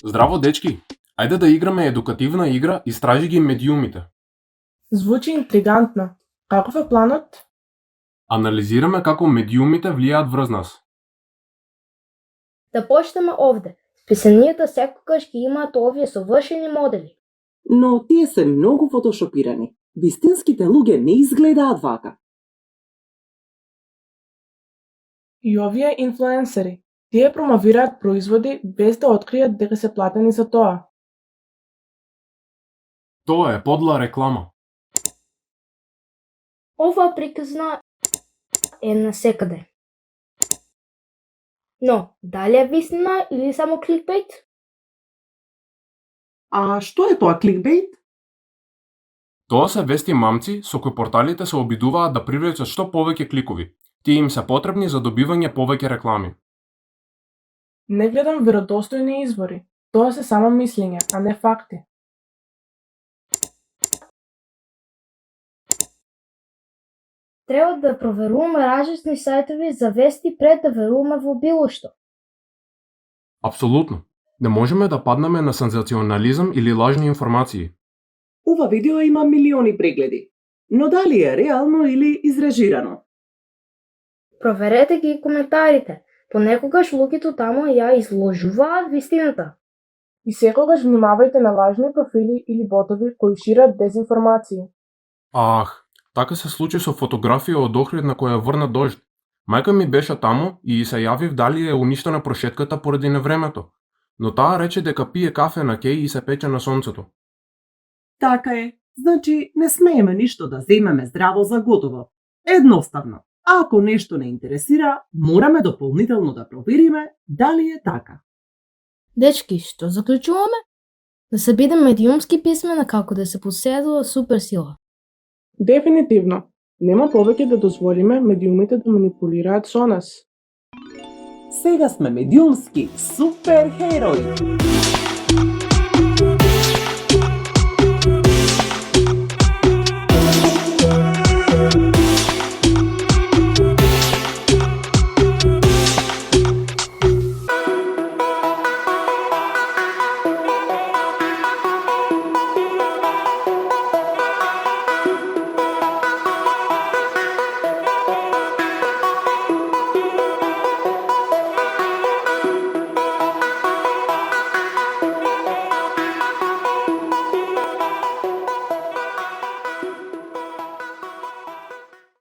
Здраво, дечки! Ајде да играме едукативна игра Истражи ги медиумите. Звучи интригантно. Каков е планот? Анализираме како медиумите влијаат врз нас. Да почнеме овде. Писанијата секогаш ги имаат овие совршени модели. Но тие се многу фотошопирани. Вистинските луѓе не изгледаат вака. И овие инфлуенсери. Тие промовираат производи без да откријат дека се платени за тоа. Тоа е подла реклама. Ова приказна е насекаде. Но, дали е вистина или само кликбейт? А што е тоа кликбейт? Тоа се вести мамци со кои порталите се обидуваат да привлечат што повеќе кликови. Тие им се потребни за добивање повеќе реклами. Не гледам веродостојни извори. Тоа се само мислења, а не факти. Треба да проверуваме различни сајтови за вести пред да веруваме во било што. Апсолутно. Не можеме да паднеме на сензационализам или лажни информации. Ова видео има милиони прегледи. Но дали е реално или изрежирано? Проверете ги коментарите. Понекогаш луѓето таму ја изложуваат вистината. И секогаш внимавајте на лажни профили или ботови кои шират дезинформации. Ах, така се случи со фотографија од Охрид на која врна дожд. Мајка ми беше таму и се јавив дали е уништена прошетката поради невремето. Но таа рече дека пие кафе на кеј и се пече на сонцето. Така е. Значи, не смееме ништо да земеме здраво за готово. Едноставно. Ако нешто не интересира, мораме дополнително да провериме дали е така. Дечки, што заклучуваме? Да се биде медиумски писмена како да се поседува суперсила. Дефинитивно. Нема повеќе да дозволиме медиумите да манипулираат со нас. Сега сме медиумски суперхерои.